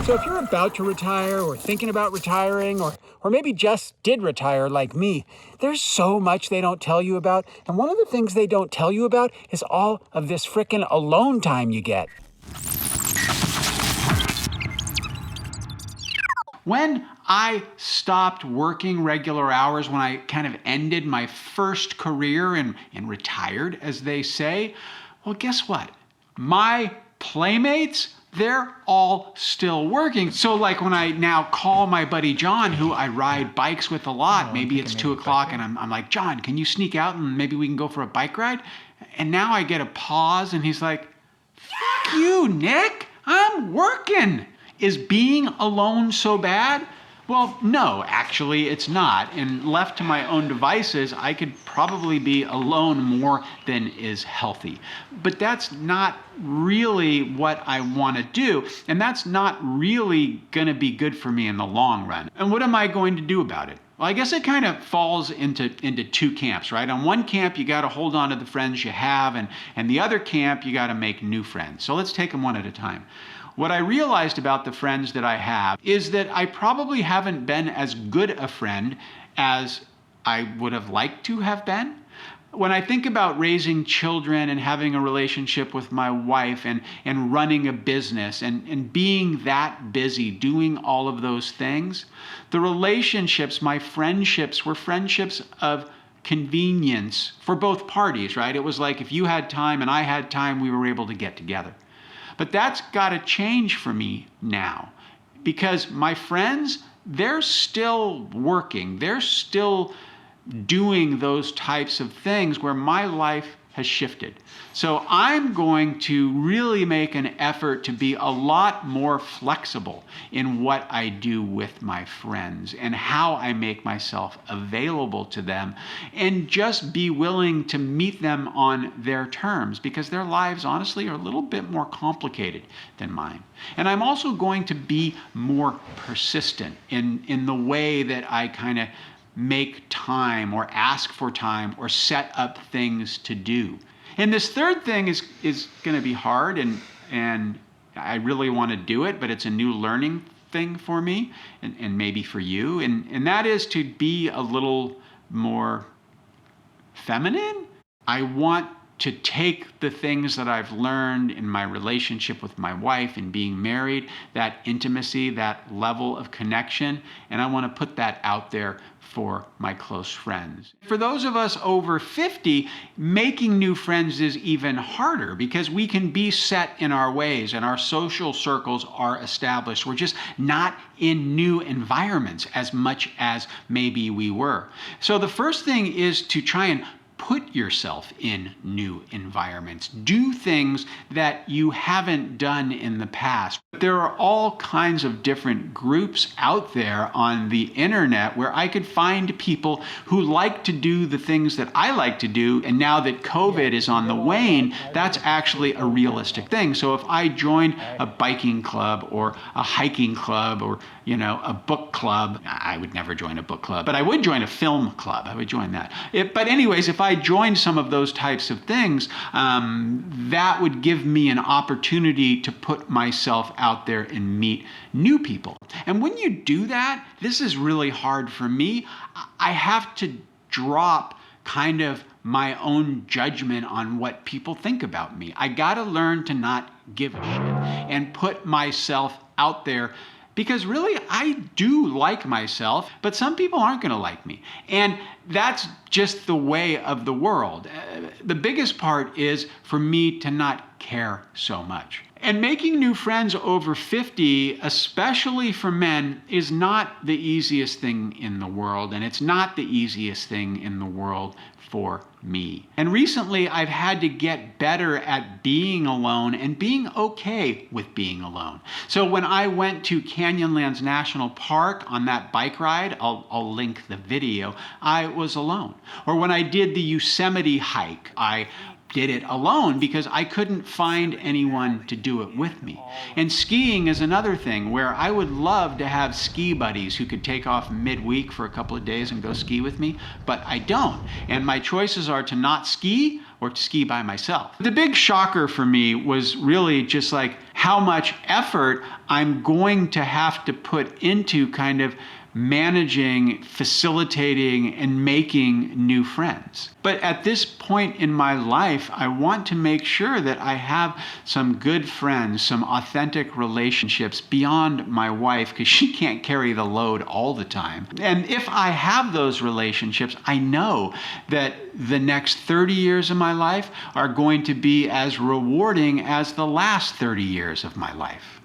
So if you're about to retire or thinking about retiring or maybe just did retire like me, there's so much they don't tell you about. And one of the things they don't tell you about is all of this frickin' alone time you get. When I stopped working regular hours, when I kind of ended my first career and retired, as they say, well, guess what? My playmates, they're all still working. So like when I now call my buddy John, who I ride bikes with a lot, maybe it's 2 o'clock and I'm like, John, can you sneak out and maybe we can go for a bike ride? And now I get a pause and he's like, fuck you, Nick, I'm working. Is being alone so bad? Well, no, actually it's not. And left to my own devices, I could probably be alone more than is healthy. But that's not really what I want to do. And that's not really going to be good for me in the long run. And what am I going to do about it? Well, I guess it kind of falls into two camps, right? On one camp, you got to hold on to the friends you have, and the other camp, you got to make new friends. So let's take them one at a time. What I realized about the friends that I have is that I probably haven't been as good a friend as I would have liked to have been. When I think about raising children and having a relationship with my wife and running a business and being that busy, doing all of those things, the relationships, my friendships, were friendships of convenience for both parties, right? It was like if you had time and I had time, we were able to get together. But that's got to change for me now because my friends, they're still working. They're still doing those types of things where my life has shifted. So I'm going to really make an effort to be a lot more flexible in what I do with my friends and how I make myself available to them and just be willing to meet them on their terms because their lives honestly are a little bit more complicated than mine. And I'm also going to be more persistent in the way that I kind of make time or ask for time or set up things to do. And this third thing is going to be hard and I really want to do it, but it's a new learning thing for me and maybe for you. And that is to be a little more feminine. I want to take the things that I've learned in my relationship with my wife and being married, that intimacy, that level of connection, and I want to put that out there for my close friends. For those of us over 50, making new friends is even harder because we can be set in our ways and our social circles are established. We're just not in new environments as much as maybe we were. So the first thing is to try and put yourself in new environments. Do things that you haven't done in the past. There are all kinds of different groups out there on the internet where I could find people who like to do the things that I like to do. And now that COVID is on the wane, that's actually a realistic thing. So if I joined a biking club or a hiking club or, a book club, I would never join a book club, but I would join a film club. I would join that. But anyways, if I joined some of those types of things, that would give me an opportunity to put myself out there and meet new people. And when you do that, this is really hard for me. I have to drop kind of my own judgment on what people think about me. I got to learn to not give a shit and put myself out there because really I do like myself, but some people aren't going to like me. And that's just the way of the world. The biggest part is for me to not care so much. And making new friends over 50, especially for men, is not the easiest thing in the world. And it's not the easiest thing in the world for me. And recently I've had to get better at being alone and being okay with being alone. So when I went to Canyonlands National Park on that bike ride, I'll link the video, I was alone. Or when I did the Yosemite hike, I did it alone because I couldn't find anyone to do it with me. And skiing is another thing where I would love to have ski buddies who could take off midweek for a couple of days and go ski with me, but I don't. And my choices are to not ski or to ski by myself. The big shocker for me was really just like how much effort I'm going to have to put into kind of managing, facilitating, and making new friends. But at this point in my life, I want to make sure that I have some good friends, some authentic relationships beyond my wife, because she can't carry the load all the time. And if I have those relationships, I know that the next 30 years of my life are going to be as rewarding as the last 30 years of my life.